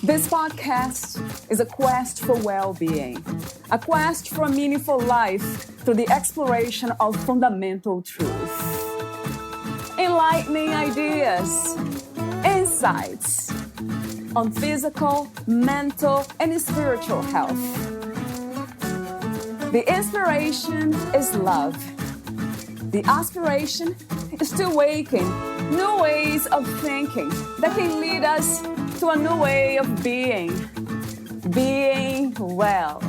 This podcast is a quest for well-being, a quest for a meaningful life through the exploration of fundamental truth. Enlightening ideas, insights on physical, mental, and spiritual health. The inspiration is love. The aspiration is to awaken new ways of thinking that can lead us to a new way of being well.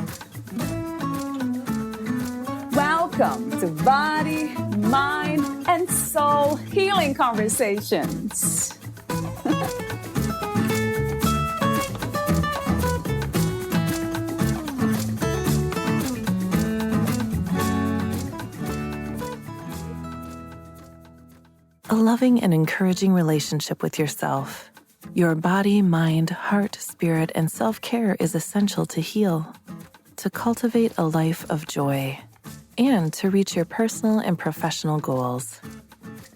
Welcome to Body, Mind, and Soul Healing Conversations. A loving and encouraging relationship with yourself. Your body, mind, heart, spirit, and self-care is essential to heal, to cultivate a life of joy, and to reach your personal and professional goals.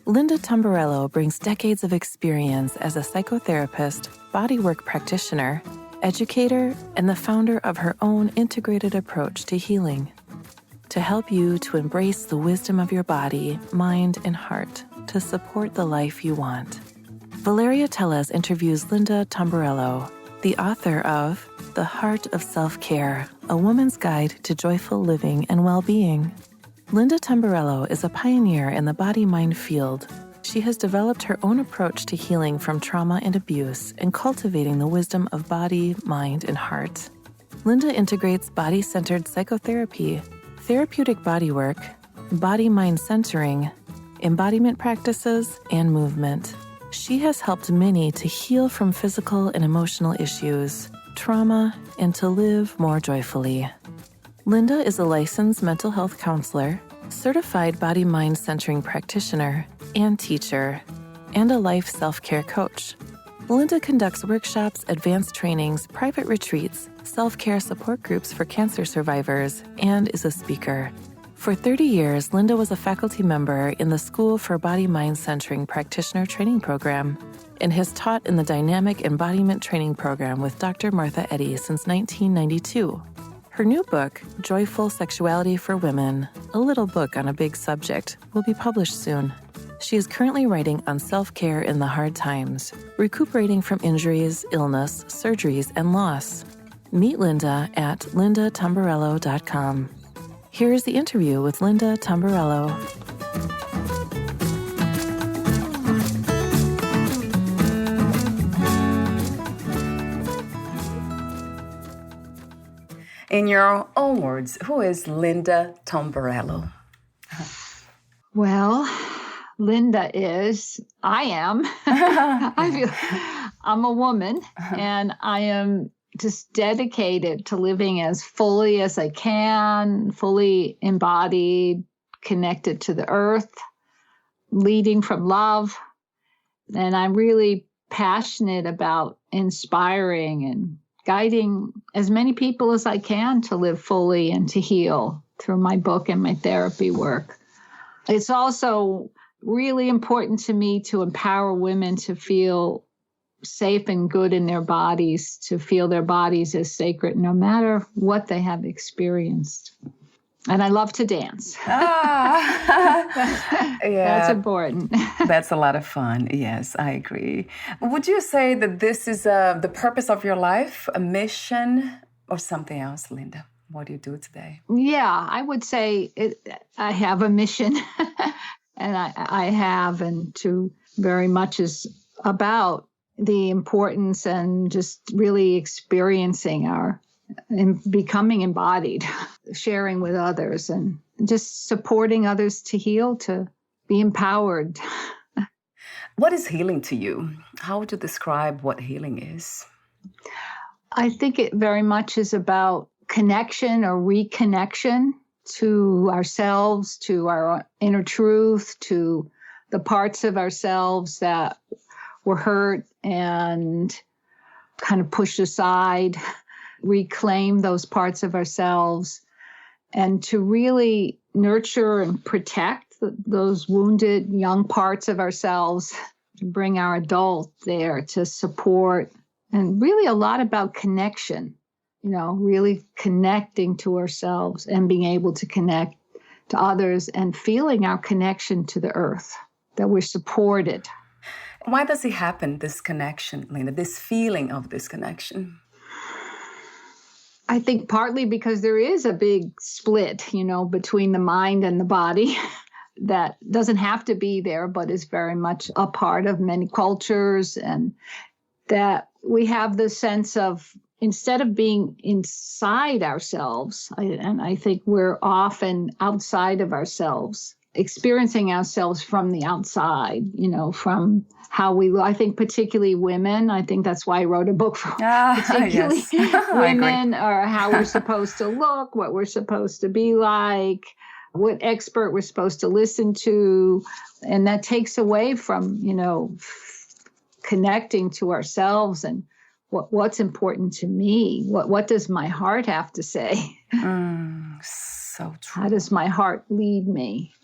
Linda Tumbarello brings decades of experience as a psychotherapist, bodywork practitioner, educator, and the founder of her own integrated approach to healing, to help you to embrace the wisdom of your body, mind, and heart to support the life you want. Valeria Teles interviews Linda Tumbarello, the author of The Heart of Self-Care, A Woman's Guide to Joyful Living and Well-Being. Linda Tumbarello is a pioneer in the body-mind field. She has developed her own approach to healing from trauma and abuse and cultivating the wisdom of body, mind, and heart. Linda integrates body-centered psychotherapy, therapeutic bodywork, body-mind centering, embodiment practices, and movement. She has helped many to heal from physical and emotional issues, trauma, and to live more joyfully. Linda is a licensed mental health counselor, certified body-mind centering practitioner and teacher, and a life self-care coach. Linda conducts workshops, advanced trainings, private retreats, self-care support groups for cancer survivors, and is a speaker. For 30 years, Linda was a faculty member in the School for Body-Mind Centering Practitioner Training Program and has taught in the Dynamic Embodiment Training Program with Dr. Martha Eddy since 1992. Her new book, Joyful Sexuality for Women, a little book on a big subject, will be published soon. She is currently writing on self-care in the hard times, recuperating from injuries, illness, surgeries, and loss. Meet Linda at lindatumbarello.com. Here is the interview with Linda Tumbarello. In your own words, who is Linda Tumbarello? Well, Linda is, I'm a woman, and I am just dedicated to living as fully as I can, fully embodied, connected to the earth, leading from love. And I'm really passionate about inspiring and guiding as many people as I can to live fully and to heal through my book and my therapy work. It's also really important to me to empower women to feel safe and good in their bodies, to feel their bodies as sacred no matter what they have experienced. And I love to dance. Yeah. That's important. That's a lot of fun. Yes, I agree. Would you say that this is the purpose of your life, a mission, or something else, Linda? What do you do today? Yeah, I would say I have a mission, and I have, and to very much is about the importance and just really experiencing and becoming embodied, sharing with others, and just supporting others to heal, to be empowered. What is healing to you? How would you describe what healing is? I think it very much is about connection or reconnection to ourselves, to our inner truth, to the parts of ourselves that were hurt and kind of pushed aside, reclaim those parts of ourselves, and to really nurture and protect those wounded young parts of ourselves, to bring our adult there to support and really a lot about connection, really connecting to ourselves and being able to connect to others and feeling our connection to the earth, that we're supported. Why does it happen, this connection, Linda, this feeling of this connection? I think partly because there is a big split, between the mind and the body that doesn't have to be there, but is very much a part of many cultures, and that we have the sense of, instead of being inside ourselves, and I think we're often outside of ourselves, experiencing ourselves from the outside, from how we look. I think particularly women, I think that's why I wrote a book for particularly women, or how we're supposed to look, what we're supposed to be like, what expert we're supposed to listen to. And that takes away from, connecting to ourselves and what's important to me. What does my heart have to say? So true. How does my heart lead me?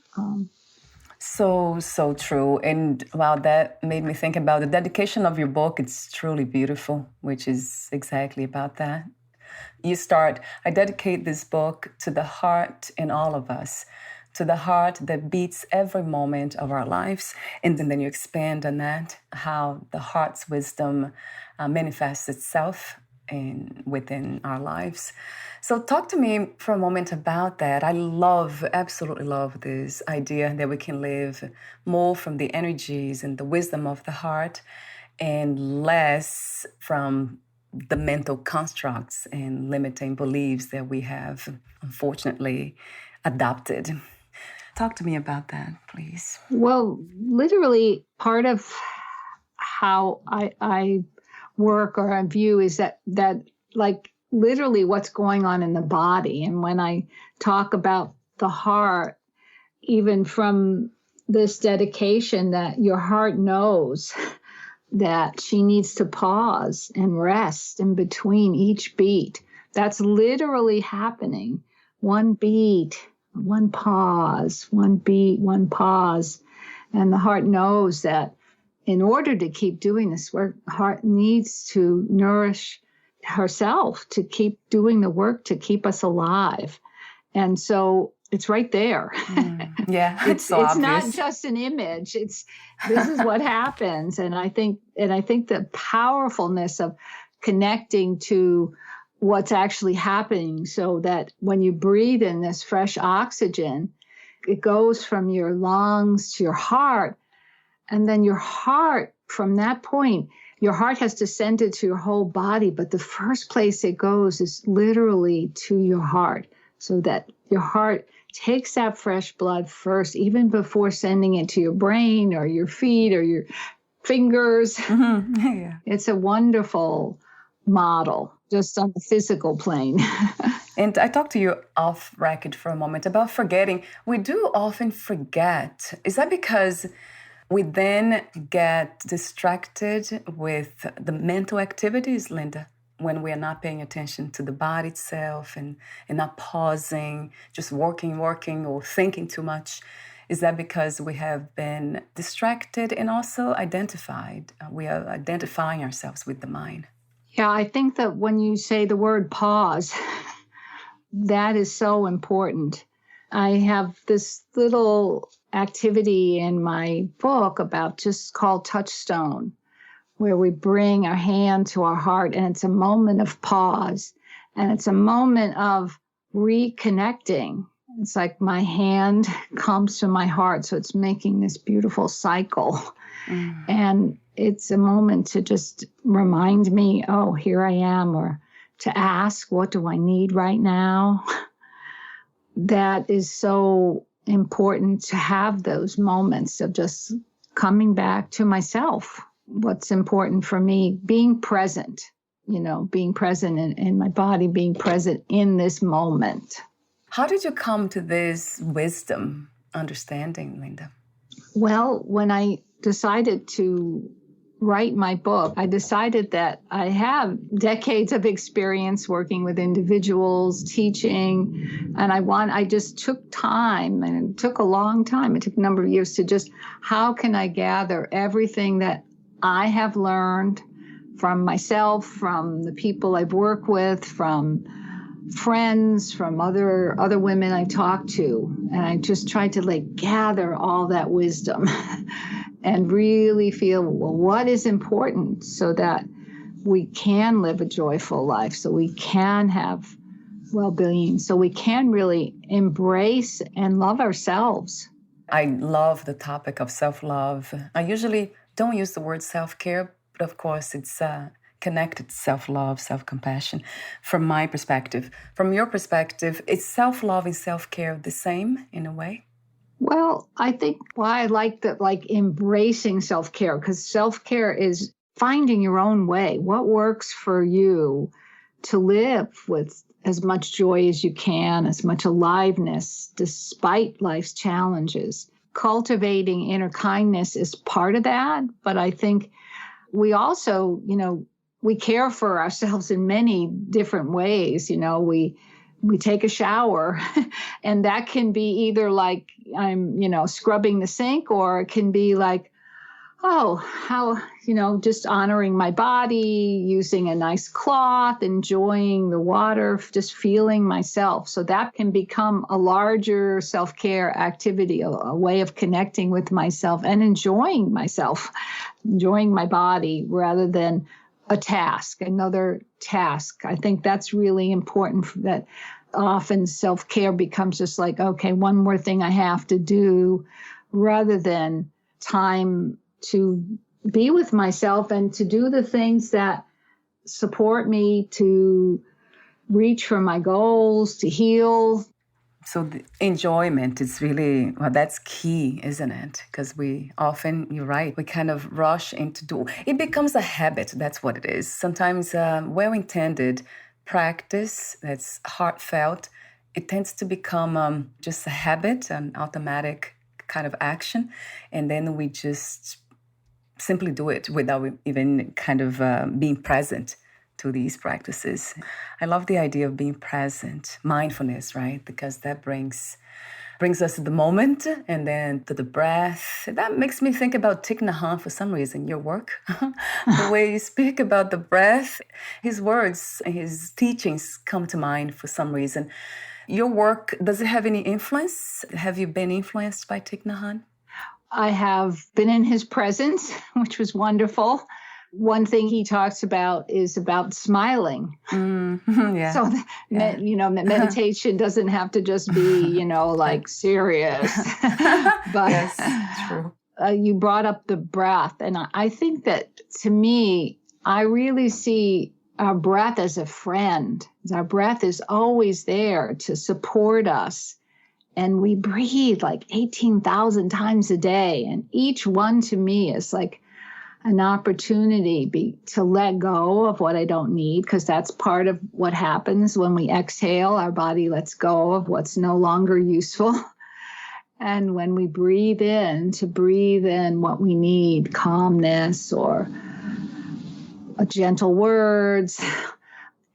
So true. And wow, that made me think about the dedication of your book. It's truly beautiful, which is exactly about that. You start, I dedicate this book to the heart in all of us, to the heart that beats every moment of our lives. And then you expand on that, how the heart's wisdom manifests itself within our lives. So talk to me for a moment about that. I absolutely love this idea that we can live more from the energies and the wisdom of the heart and less from the mental constructs and limiting beliefs that we have, unfortunately, adopted. Talk to me about that, please. Well, literally, part of how I work or I view is that like literally what's going on in the body. And when I talk about the heart, even from this dedication, that your heart knows that she needs to pause and rest in between each beat. That's literally happening. One beat, one pause, one beat, one pause. And the heart knows that in order to keep doing this work, the heart needs to nourish herself, to keep doing the work, to keep us alive. And so it's right there. Yeah, it's not just an image. This is what happens. And I think the powerfulness of connecting to what's actually happening, so that when you breathe in this fresh oxygen, it goes from your lungs to your heart. And then your heart, from that point, your heart has descended to your whole body. But the first place it goes is literally to your heart, so that your heart takes that fresh blood first, even before sending it to your brain or your feet or your fingers. Mm-hmm. Yeah. It's a wonderful model, just on the physical plane. And I talked to you off record for a moment about forgetting. We do often forget. Is that because we then get distracted with the mental activities, Linda, when we are not paying attention to the body itself and not pausing, just working, or thinking too much? Is that because we have been distracted and also identified? We are identifying ourselves with the mind. Yeah, I think that when you say the word pause, that is so important. I have this little activity in my book about just called Touchstone, where we bring our hand to our heart, and it's a moment of pause, and it's a moment of reconnecting. It's like my hand comes to my heart, so it's making this beautiful cycle. And it's a moment to just remind me, oh, here I am, or to ask, what do I need right now? That is so important, to have those moments of just coming back to myself. What's important for me, being present, being present in my body, being present in this moment. How did you come to this wisdom, understanding, Linda? Well, when I decided to write my book, I decided that I have decades of experience working with individuals, teaching, and I just took time, and it took a long time. It took a number of years to just, how can I gather everything that I have learned from myself, from the people I've worked with, from friends, from other women I talk to. And I just tried to gather all that wisdom and really feel, well, what is important so that we can live a joyful life, so we can have well-being, so we can really embrace and love ourselves. I love the topic of self-love. I usually don't use the word self-care, but of course it's connected to self-love, self-compassion from my perspective. From your perspective, is self-love and self-care the same in a way? Well, I think why I like that, embracing self-care, because self-care is finding your own way. What works for you to live with as much joy as you can, as much aliveness, despite life's challenges. Cultivating inner kindness is part of that, but I think we also, we care for ourselves in many different ways. We take a shower and that can be either I'm, scrubbing the sink, or it can be just honoring my body, using a nice cloth, enjoying the water, just feeling myself. So that can become a larger self-care activity, a way of connecting with myself and enjoying myself, enjoying my body rather than a task, another task. I think that's really important, that often self-care becomes just okay, one more thing I have to do, rather than time to be with myself and to do the things that support me to reach for my goals, to heal. So the enjoyment is really, that's key, isn't it? Because we often, you're right, we kind of rush into it becomes a habit. That's what it is. Sometimes well-intended practice that's heartfelt, it tends to become just a habit, an automatic kind of action. And then we just simply do it without even kind of being present to these practices. I love the idea of being present, mindfulness, right? Because that brings us to the moment and then to the breath. That makes me think about Thich Nhat Hanh for some reason, your work. The way you speak about the breath, his words, his teachings come to mind for some reason. Your work, does it have any influence? Have you been influenced by Thich Nhat Hanh? I have been in his presence, which was wonderful. One thing he talks about is about smiling. Yeah. So, meditation doesn't have to just be, serious. But yes, true. You brought up the breath. And I think that, to me, I really see our breath as a friend. Our breath is always there to support us. And we breathe 18,000 times a day. And each one to me is an opportunity to let go of what I don't need, because that's part of what happens when we exhale. Our body lets go of what's no longer useful. And when we breathe in, to breathe in what we need, calmness or gentle words.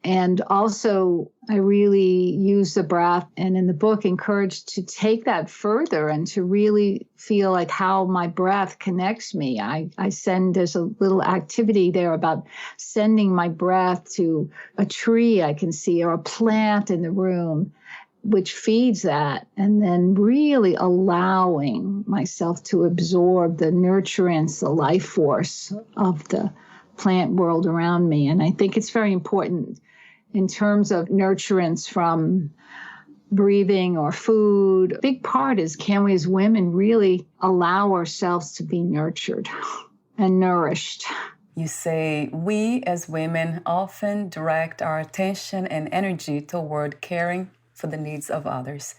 And also, I really use the breath, and in the book, encouraged to take that further and to really feel how my breath connects me. There's a little activity there about sending my breath to a tree I can see or a plant in the room, which feeds that, and then really allowing myself to absorb the nurturance, the life force of the plant world around me. And I think it's very important in terms of nurturance from breathing or food. A big part is, can we as women really allow ourselves to be nurtured and nourished? You say, we as women often direct our attention and energy toward caring for the needs of others.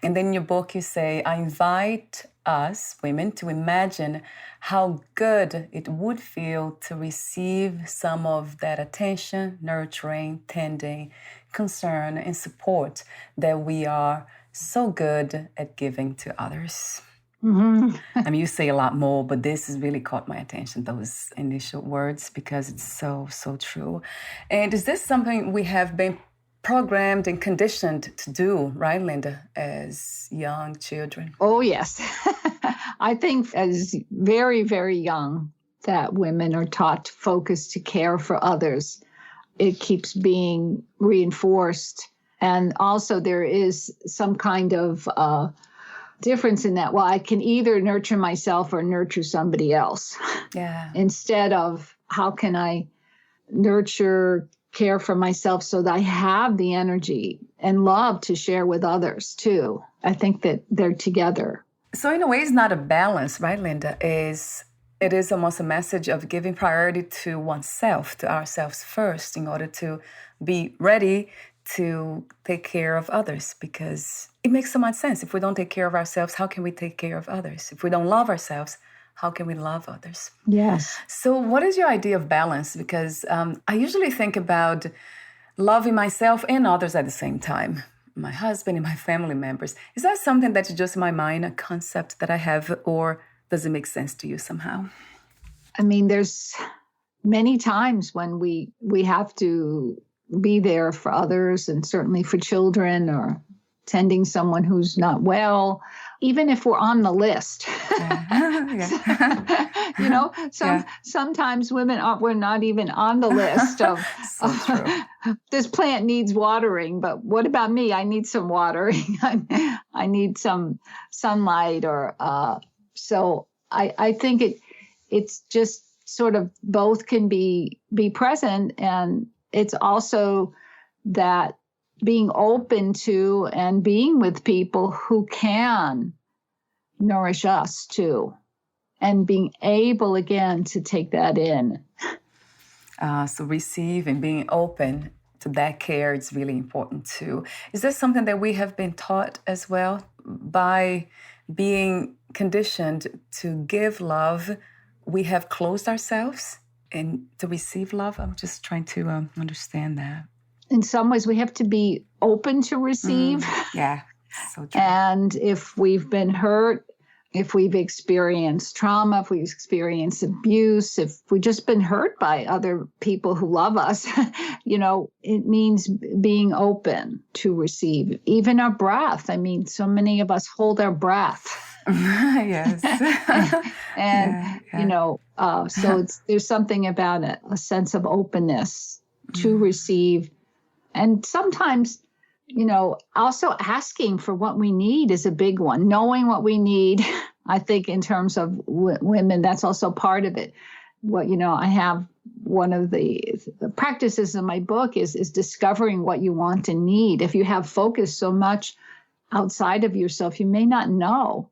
And then in your book, you say, I invite us, women, to imagine how good it would feel to receive some of that attention, nurturing, tending, concern, and support that we are so good at giving to others. Mm-hmm. I mean, you say a lot more, but this has really caught my attention, those initial words, because it's so, so true. And is this something we have been programmed and conditioned to do, right, Linda, as young children? Oh, yes. I think as very, very young, that women are taught to focus, to care for others. It keeps being reinforced. And also there is some kind of difference in that. Well, I can either nurture myself or nurture somebody else. Yeah. Instead of how can I nurture, care for myself so that I have the energy and love to share with others too. I think that they're together. So in a way, it's not a balance, right, Linda? It is almost a message of giving priority to oneself, to ourselves first, in order to be ready to take care of others, because it makes so much sense. If we don't take care of ourselves, how can we take care of others? If we don't love ourselves, how can we love others? Yes. So what is your idea of balance? Because I usually think about loving myself and others at the same time, my husband and my family members. Is that something that's just in my mind, a concept that I have, or does it make sense to you somehow? I mean, there's many times when we have to be there for others, and certainly for children or tending someone who's not well, even if we're on the list. Yeah. You know, sometimes women we're not even on the list of, so true. This plant needs watering, but what about me? I need some watering. I need some sunlight, or so I think it's just sort of both can be present, and it's also that being open to and being with people who can nourish us too, and being able again to take that in. So receive and being open to that care is really important too. Is this something that we have been taught as well, by being conditioned to give love? We have closed ourselves and to receive love. I'm just trying to understand that. In some ways, we have to be open to receive. Yeah, so true. And if we've been hurt, if we've experienced trauma, if we've experienced abuse, if we've just been hurt by other people who love us, you know, it means being open to receive. Even our breath. I mean, so many of us hold our breath. Yes. and you know, so there's something about it, a sense of openness to receive. And sometimes, you know, also asking for what we need is a big one. Knowing what we need, I think in terms of women, that's also part of it. What, you know, I have one of the practices in my book is discovering what you want and need. If you have focused so much outside of yourself, you may not know.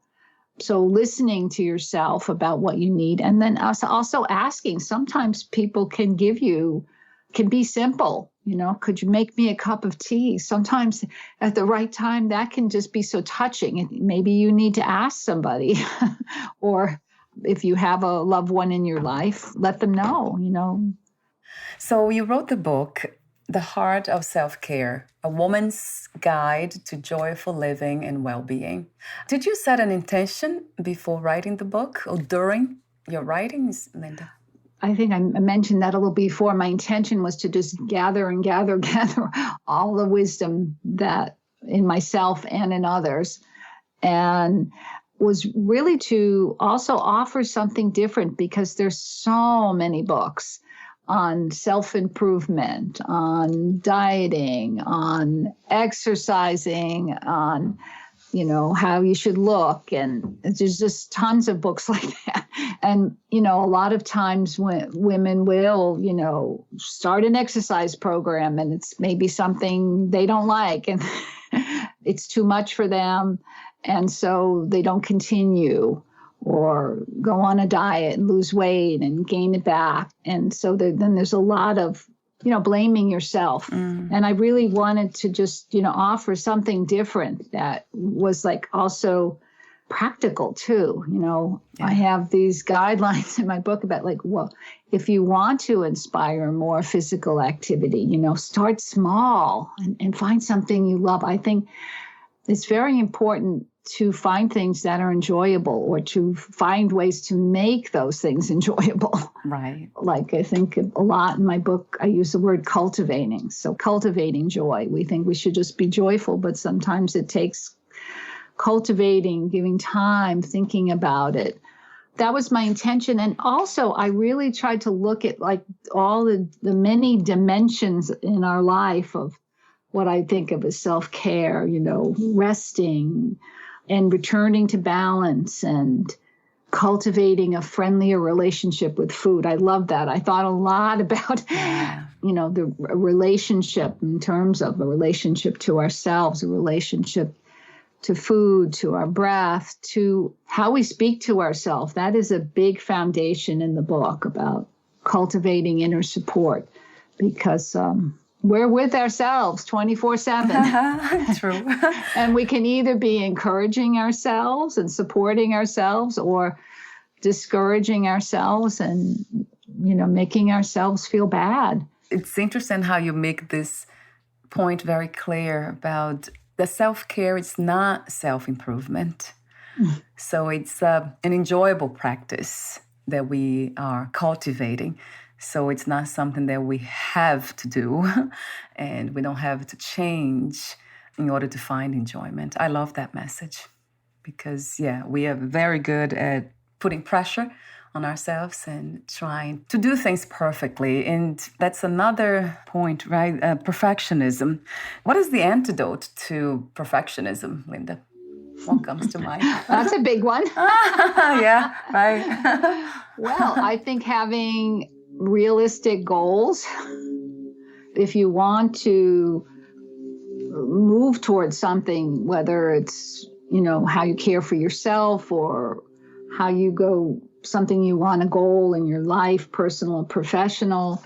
So listening to yourself about what you need, and then also asking. Sometimes people can be simple. You know, could you make me a cup of tea? Sometimes at the right time, that can just be so touching. And maybe you need to ask somebody, or if you have a loved one in your life, let them know, you know. So you wrote the book, The Heart of Self-Care, A Woman's Guide to Joyful Living and Well-Being. Did you set an intention before writing the book or during your writings, Linda? I think I mentioned that a little before. My intention was to just gather all the wisdom that in myself and in others, and was really to also offer something different, because there's so many books on self-improvement, on dieting, on exercising, on, you know, how you should look. And there's just tons of books like that. And, you know, a lot of times when women will, you know, start an exercise program and it's maybe something they don't like and it's too much for them. And so they don't continue, or go on a diet and lose weight and gain it back. And so then there's a lot of, you know, blaming yourself. And I really wanted to just, you know, offer something different that was like also practical too. You know, I have these guidelines in my book about like, well, if you want to inspire more physical activity, you know, start small and find something you love. I think it's very important to find things that are enjoyable, or to find ways to make those things enjoyable. Right. Like I think a lot in my book, I use the word cultivating. So cultivating joy. We think we should just be joyful, but sometimes it takes cultivating, giving time, thinking about it, that was my intention. And also, I really tried to look at like all the many dimensions in our life of what I think of as self-care, resting and returning to balance and cultivating a friendlier relationship with food. I love that. I thought a lot about, the relationship in terms of a relationship to ourselves, a relationship to food, to our breath, to how we speak to ourselves. That is a big foundation in the book about cultivating inner support, because we're with ourselves 24/7. True. And we can either be encouraging ourselves and supporting ourselves, or discouraging ourselves and, making ourselves feel bad. It's interesting how you make this point very clear about the self-care. It's not self-improvement. So it's an enjoyable practice that we are cultivating. So it's not something that we have to do and we don't have to change in order to find enjoyment. I love that message because, we are very good at putting pressure on ourselves and trying to do things perfectly. And that's another point, right? Perfectionism. What is the antidote to perfectionism, Linda? What comes to mind? That's a big one. Yeah, right. Well, I think having realistic goals. If you want to move towards something, whether it's, how you care for yourself or how you go, something you want, a goal in your life, personal or professional,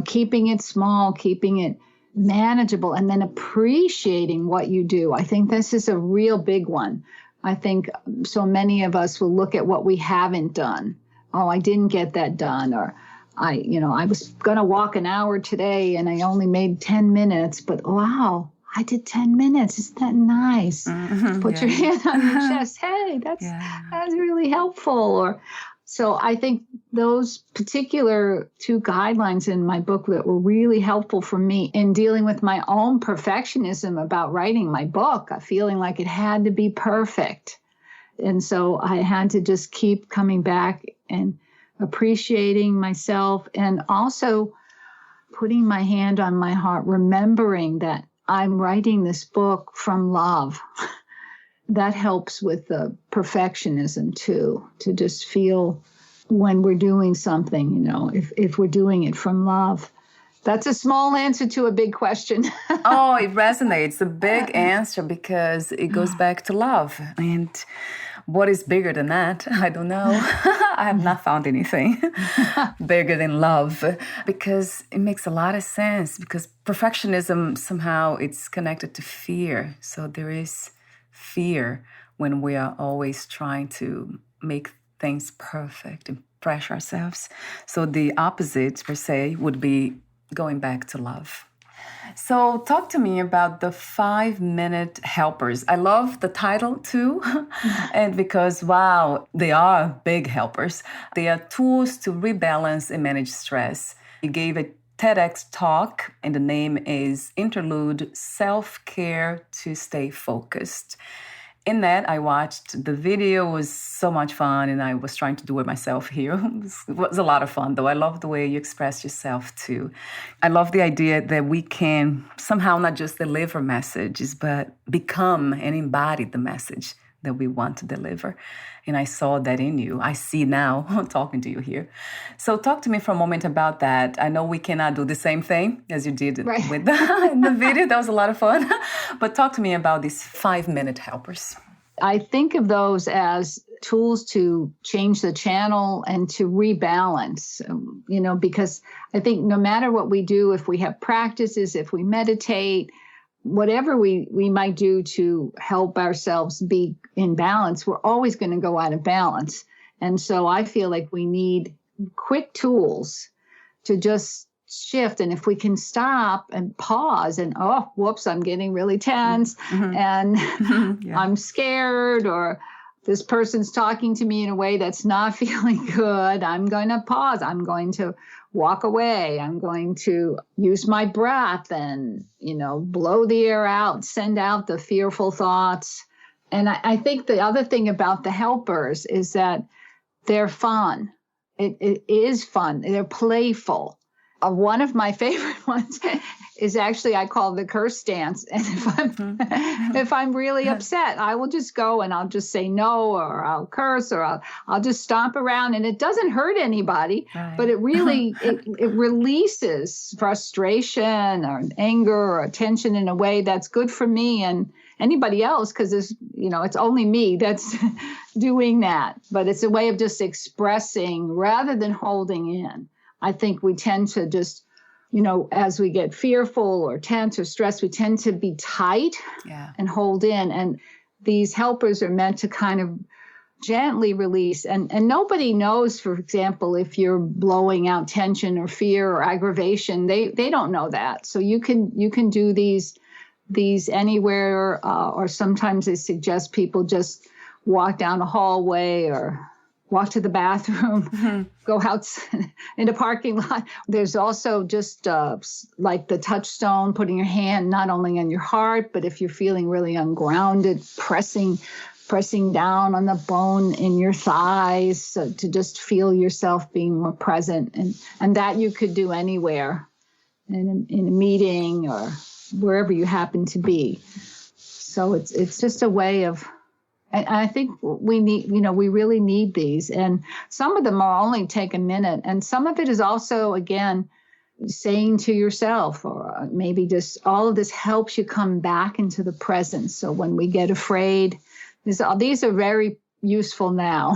keeping it small, keeping it manageable, and then appreciating what you do. I think this is a real big one. I think so many of us will look at what we haven't done. Oh, I didn't get that done, or I was going to walk an hour today and I only made 10 minutes, but wow, I did 10 minutes. Isn't that nice? Mm-hmm, put your hand on your chest. Hey, that's really helpful. So I think those particular 2 guidelines in my book that were really helpful for me in dealing with my own perfectionism about writing my book, feeling like it had to be perfect. And so I had to just keep coming back and appreciating myself, and also putting my hand on my heart, remembering that I'm writing this book from love. That helps with the perfectionism too, to just feel when we're doing something, if we're doing it from love. That's a small answer to a big question. Oh, it resonates. A big answer because it goes back to love. And what is bigger than that? I don't know. I have not found anything bigger than love, because it makes a lot of sense, because perfectionism somehow it's connected to fear. So there is fear when we are always trying to make things perfect and pressure ourselves. So the opposite, per se, would be going back to love. So talk to me about the 5-minute helpers. I love the title too. And because, wow, they are big helpers. They are tools to rebalance and manage stress. You gave a TEDx talk and the name is Interlude Self-Care to Stay Focused. In that, I watched the video. It was so much fun, and I was trying to do it myself here. It was a lot of fun, though. I love the way you express yourself, too. I love the idea that we can somehow not just deliver messages, but become and embody the message that we want to deliver. And I saw that in you. I see now talking to you here. So talk to me for a moment about that. I know we cannot do the same thing as you did with in the video. That was a lot of fun. But talk to me about these 5-minute helpers. I think of those as tools to change the channel and to rebalance, because I think no matter what we do, if we have practices, if we meditate, whatever we might do to help ourselves be in balance, we're always going to go out of balance. And so I feel like we need quick tools to just shift. And if we can stop and pause and, oh, whoops, I'm getting really tense and I'm scared, or this person's talking to me in a way that's not feeling good, I'm going to pause. I'm going to walk away. I'm going to use my breath and, blow the air out, send out the fearful thoughts. And I think the other thing about the helpers is that they're fun. It is fun. They're playful. One of my favorite ones is actually, I call the curse dance. And if I'm really upset, I will just go and I'll just say no, or I'll curse, or I'll just stomp around, and it doesn't hurt anybody, right. But it really, it releases frustration or anger or tension in a way that's good for me and anybody else, because it's only me that's doing that. But it's a way of just expressing rather than holding in. I think we tend to just, as we get fearful or tense or stressed, we tend to be tight and hold in. And these helpers are meant to kind of gently release. And nobody knows, for example, if you're blowing out tension or fear or aggravation. They don't know that. So you can do these anywhere, or sometimes they suggest people just walk down a hallway or walk to the bathroom, go out in a parking lot. There's also just like the touchstone, putting your hand not only on your heart, but if you're feeling really ungrounded, pressing down on the bone in your thighs, so to just feel yourself being more present. And that you could do anywhere, in a meeting or wherever you happen to be. So it's just a way of, and I think we really need these. And some of them will only take a minute. And some of it is also, again, saying to yourself, or maybe just all of this helps you come back into the present. So when we get afraid, these are very useful now.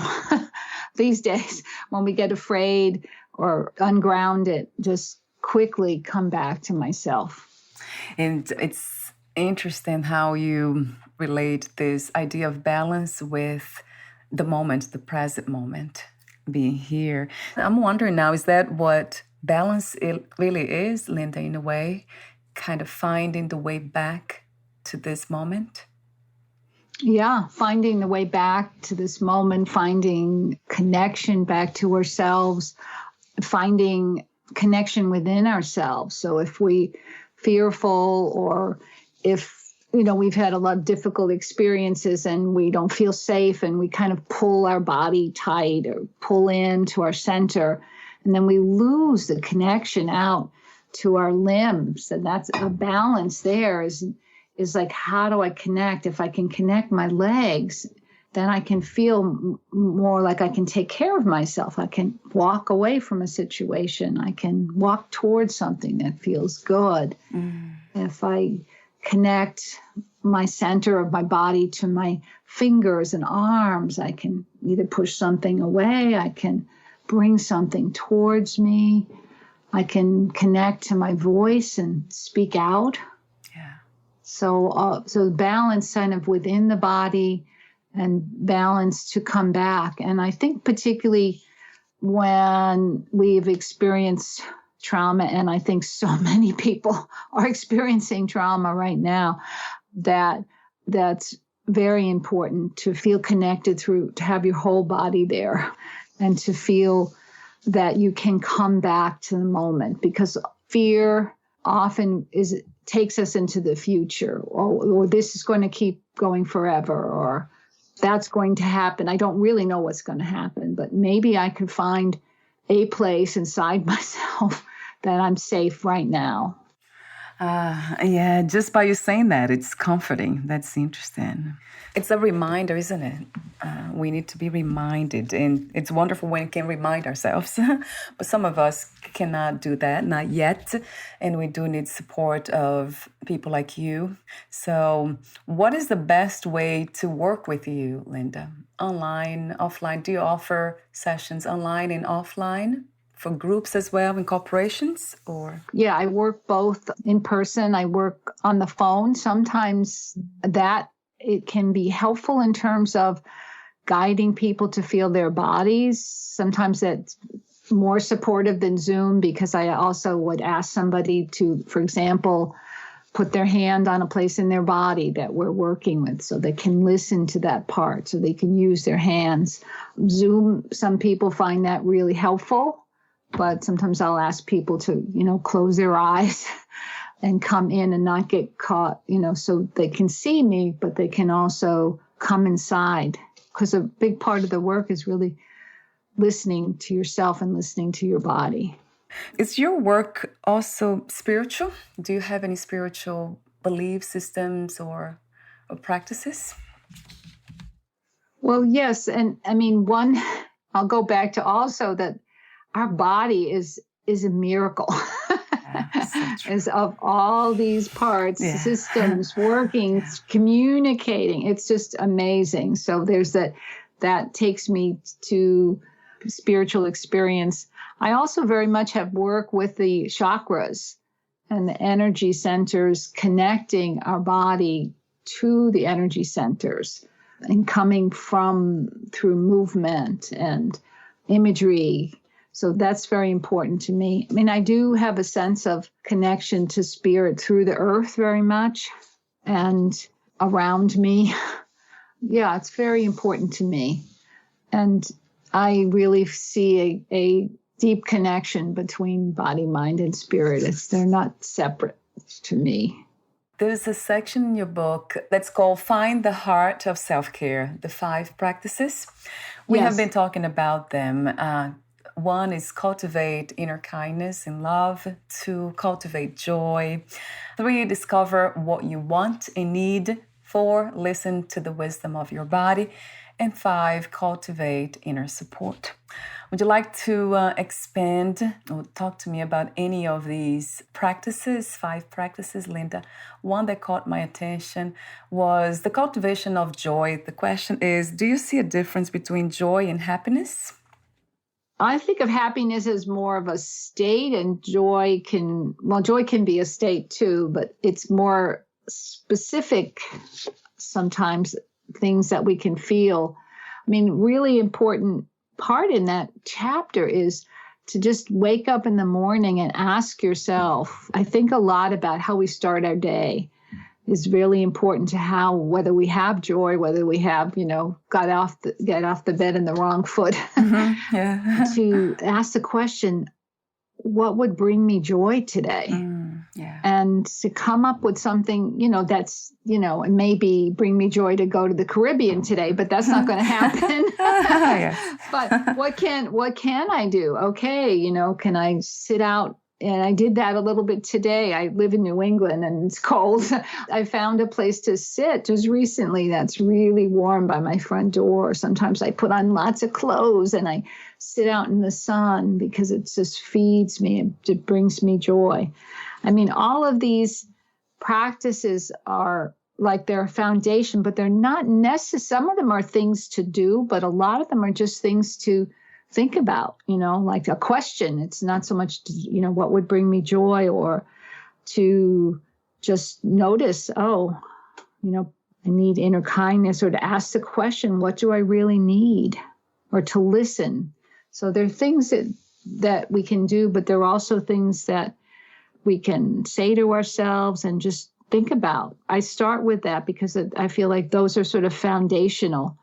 These days, when we get afraid or ungrounded, just quickly come back to myself. And it's interesting how you relate this idea of balance with the moment, the present moment, being here. I'm wondering now, is that what balance really is, Linda, in a way? Kind of finding the way back to this moment? Yeah, finding the way back to this moment, finding connection back to ourselves, finding connection within ourselves. So if we fearful, or if we've had a lot of difficult experiences and we don't feel safe, and we kind of pull our body tight or pull into our center, and then we lose the connection out to our limbs. And that's a balance there is like, how do I connect? If I can connect my legs, then I can feel more like I can take care of myself. I can walk away from a situation. I can walk towards something that feels good. If I connect my center of my body to my fingers and arms, I can either push something away, I can bring something towards me, I can connect to my voice and speak out. Yeah. So balance kind of within the body, and balance to come back. And I think particularly when we've experienced trauma, and I think so many people are experiencing trauma right now, that's very important to feel connected to have your whole body there, and to feel that you can come back to the moment, because fear often takes us into the future, or this is going to keep going forever, or that's going to happen. I don't really know what's going to happen, but maybe I could find a place inside myself that I'm safe right now. Yeah, just by you saying that, it's comforting. That's interesting. It's a reminder, isn't it? We need to be reminded, and it's wonderful when we can remind ourselves. But some of us cannot do that, not yet, and we do need support of people like you. So what is the best way to work with you, Linda? Online, offline? Do you offer sessions online and offline? For groups as well, in corporations, or? Yeah, I work both in person. I work on the phone. Sometimes that it can be helpful in terms of guiding people to feel their bodies. Sometimes that's more supportive than Zoom, because I also would ask somebody to, for example, put their hand on a place in their body that we're working with, so they can listen to that part, so they can use their hands. Zoom, some people find that really helpful. But sometimes I'll ask people to, close their eyes and come in and not get caught, so they can see me, but they can also come inside. Because a big part of the work is really listening to yourself and listening to your body. Is your work also spiritual? Do you have any spiritual belief systems or practices? Well, yes. And I mean, I'll go back to also that our body is a miracle. Is of all these parts, systems working, communicating. It's just amazing. So there's that takes me to spiritual experience. I also very much have work with the chakras and the energy centers, connecting our body to the energy centers and coming through movement and imagery. So that's very important to me. I mean, I do have a sense of connection to spirit through the earth very much and around me. Yeah, it's very important to me. And I really see a deep connection between body, mind, and spirit. They're not separate to me. There's a section in your book that's called Find the Heart of Self-Care, the 5 practices. We have been talking about them. 1 is cultivate inner kindness and love. 2, cultivate joy. 3, discover what you want and need. 4, listen to the wisdom of your body. And 5, cultivate inner support. Would you like to expand or talk to me about any of these practices, 5 practices, Linda? One that caught my attention was the cultivation of joy. The question is, do you see a difference between joy and happiness? I think of happiness as more of a state, and joy can be a state too, but it's more specific sometimes things that we can feel. I mean, really important part in that chapter is to just wake up in the morning and ask yourself. I think a lot about how we start our day is really important to whether we have joy, whether we have, get off the bed in the wrong foot. Mm-hmm. Yeah. To ask the question, what would bring me joy today? And to come up with something, that's, maybe bring me joy to go to the Caribbean today, but that's not going to happen. But what can I do? Okay. Can I sit out? And I did that a little bit today. I live in New England and it's cold. I found a place to sit just recently that's really warm by my front door. Sometimes I put on lots of clothes and I sit out in the sun because it just feeds me. It brings me joy. I mean, all of these practices are like they're a foundation, but they're not necessary. Some of them are things to do, but a lot of them are just things to think about, like a question. It's not so much, what would bring me joy, or to just notice, I need inner kindness, or to ask the question, what do I really need? Or to listen. So there are things that we can do, but there are also things that we can say to ourselves and just think about. I start with that because I feel like those are sort of foundational.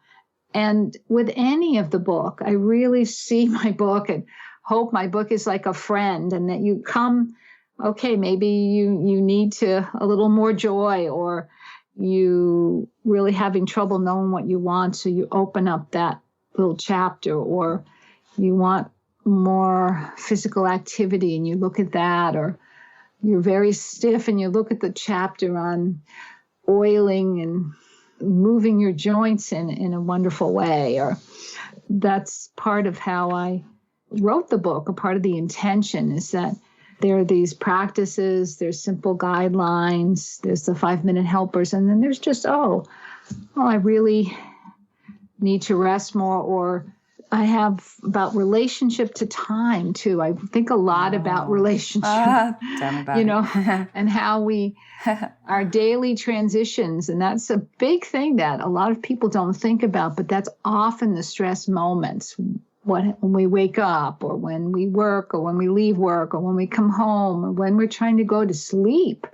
And with any of the book, I really see my book and hope my book is like a friend, and that you come, okay, maybe you need a little more joy, or you really having trouble knowing what you want. So you open up that little chapter, or you want more physical activity and you look at that, or you're very stiff and you look at the chapter on oiling and moving your joints in a wonderful way. Or that's part of how I wrote the book. A part of the intention is that there are these practices, there's simple guidelines, there's the 5-minute helpers, and then there's just, I really need to rest more. Or I have about relationship to time too. I think a lot about relationship, tell me about it. And how our daily transitions. And that's a big thing that a lot of people don't think about, but that's often the stress moments. When we wake up, or when we work, or when we leave work, or when we come home, or when we're trying to go to sleep.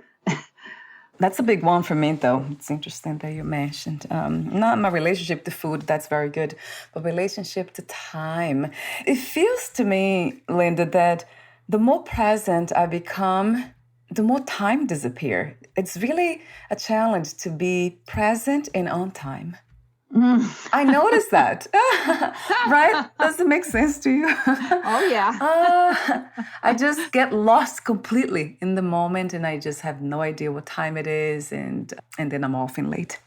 That's a big one for me, though. It's interesting that you mentioned. Not my relationship to food, that's very good, but relationship to time. It feels to me, Linda, that the more present I become, the more time disappears. It's really a challenge to be present and on time. I noticed that. Right? Does it make sense to you? Oh, yeah. I just get lost completely in the moment, and I just have no idea what time it is, and then I'm often late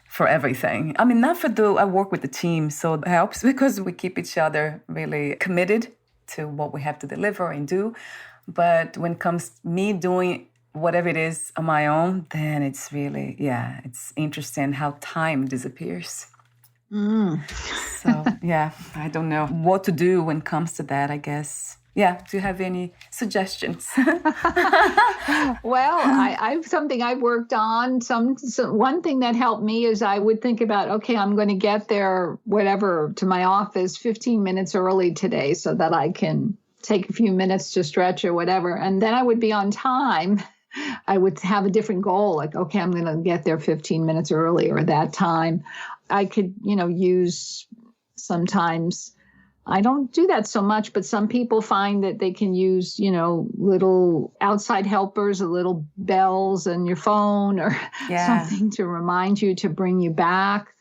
for everything. I mean, I work with the team, so it helps because we keep each other really committed to what we have to deliver and do. But when it comes to me doing whatever it is on my own, then it's really, it's interesting how time disappears. So, I don't know what to do when it comes to that, I guess. Yeah, do you have any suggestions? Well, I've something I've worked on. One thing that helped me is I would think about, okay, I'm going to get there, to my office 15 minutes early today so that I can take a few minutes to stretch or whatever. And then I would be on time. I would have a different goal, like, okay, I'm going to get there 15 minutes early or that time. I could, use sometimes. I don't do that so much, but some people find that they can use, little outside helpers, or little bells on your phone or something to remind you, to bring you back.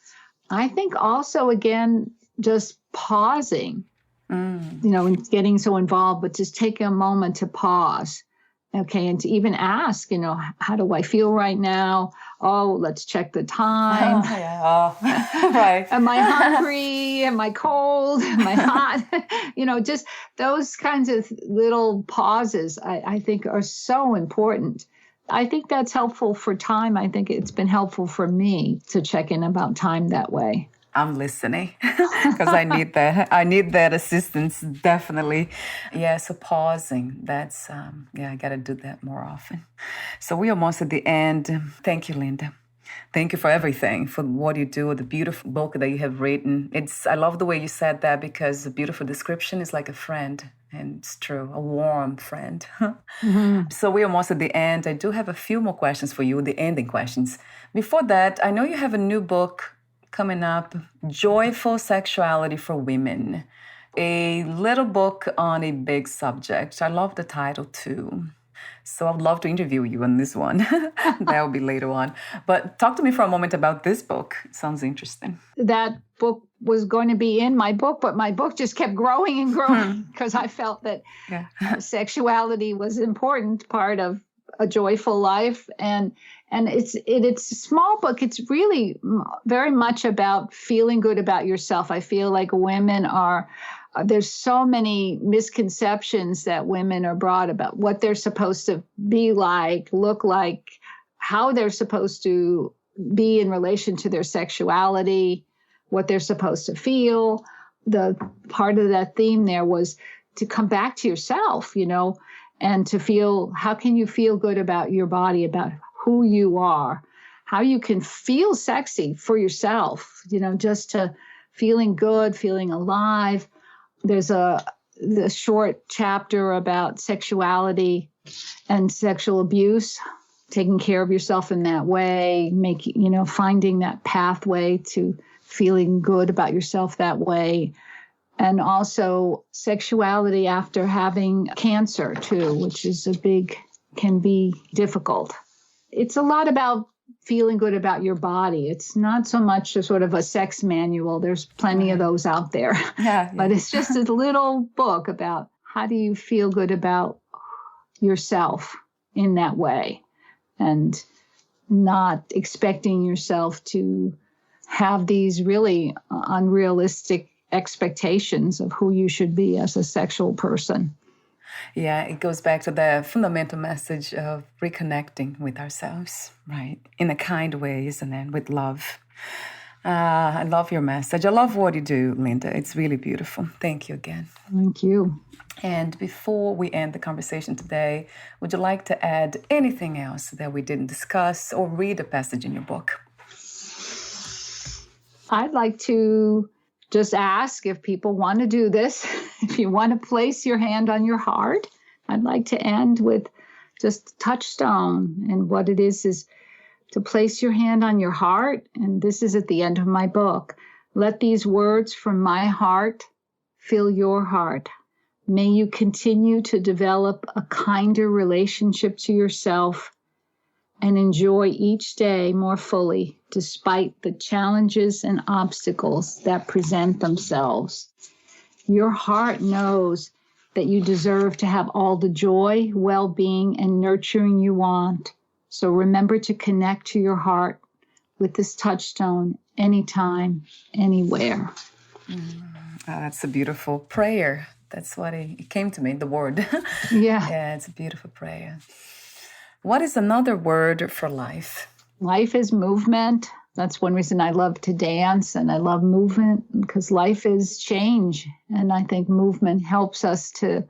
I think also, again, just pausing, and getting so involved, but just taking a moment to pause. Okay, and to even ask, how do I feel right now? Oh, let's check the time. Right. Am I hungry? Am I cold? Am I hot? Just those kinds of little pauses, I think, are so important. I think that's helpful for time. I think it's been helpful for me to check in about time that way. I'm listening because I need that. I need that assistance, definitely. Yeah, so pausing, that's, I got to do that more often. So we're almost at the end. Thank you, Linda. Thank you for everything, for what you do, the beautiful book that you have written. I love the way you said that, because the beautiful description is like a friend. And it's true, a warm friend. So we're almost at the end. I do have a few more questions for you, the ending questions. Before that, I know you have a new book coming up, Joyful Sexuality for Women, a little book on a big subject. I love the title too. So I'd love to interview you on this one. That will be later on. But talk to me for a moment about this book. It sounds interesting. That book was going to be in my book, but my book just kept growing and growing because I felt that sexuality was an important part of a joyful life. And it's a small book. It's really very much about feeling good about yourself. I feel like women there's so many misconceptions that women are brought about what they're supposed to be like, look like, how they're supposed to be in relation to their sexuality, what they're supposed to feel. The part of that theme there was to come back to yourself, and to feel, how can you feel good about your body, about who you are, how you can feel sexy for yourself, just to feeling good, feeling alive. There's a short chapter about sexuality and sexual abuse, taking care of yourself in that way, finding that pathway to feeling good about yourself that way. And also sexuality after having cancer too, which is can be difficult. It's a lot about feeling good about your body. It's not so much a sort of a sex manual. There's plenty of those out there. Yeah. But it's just a little book about how do you feel good about yourself in that way, and not expecting yourself to have these really unrealistic expectations of who you should be as a sexual person. Yeah, it goes back to the fundamental message of reconnecting with ourselves, right? In a kind way, isn't it? With love. I love your message. I love what you do, Linda. It's really beautiful. Thank you again. Thank you. And before we end the conversation today, would you like to add anything else that we didn't discuss, or read a passage in your book? I'd like to just ask if people want to do this, if you want to place your hand on your heart. I'd like to end with just a touchstone. And what it is to place your hand on your heart. And this is at the end of my book. Let these words from my heart fill your heart. May you continue to develop a kinder relationship to yourself and enjoy each day more fully despite the challenges and obstacles that present themselves. Your heart knows that you deserve to have all the joy, well-being, and nurturing you want. So remember to connect to your heart with this touchstone anytime, anywhere. That's a beautiful prayer. That's what it came to me, the word. Yeah. Yeah, it's a beautiful prayer. What is another word for life? Life is movement. That's one reason I love to dance and I love movement, because life is change. And I think movement helps us to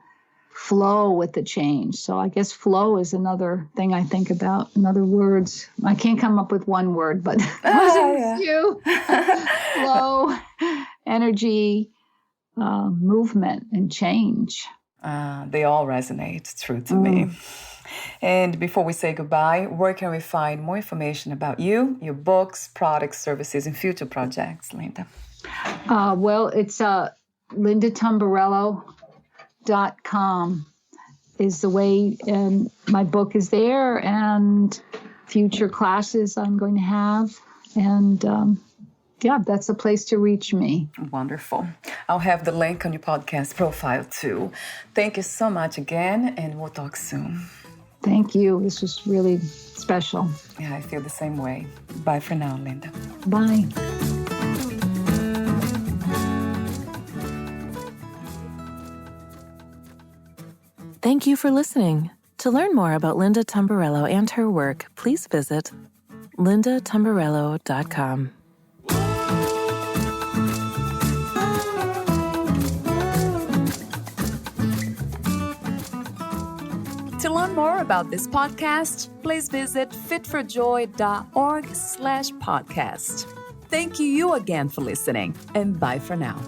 flow with the change. So I guess flow is another thing I think about. In other words, I can't come up with one word, but you. Flow, energy, movement, and change. They all resonate true to me. And before we say goodbye, where can we find more information about you, your books, products, services, and future projects, Linda? Well, it's lindatumbarello.com is the way, and my book is there, and future classes I'm going to have. And that's a place to reach me. Wonderful. I'll have the link on your podcast profile too. Thank you so much again, and we'll talk soon. Thank you. This was really special. Yeah, I feel the same way. Bye for now, Linda. Bye. Thank you for listening. To learn more about Linda Tumbarello and her work, please visit lindatumbarello.com. To learn more about this podcast, please visit fitforjoy.org/podcast. Thank you again for listening, and bye for now.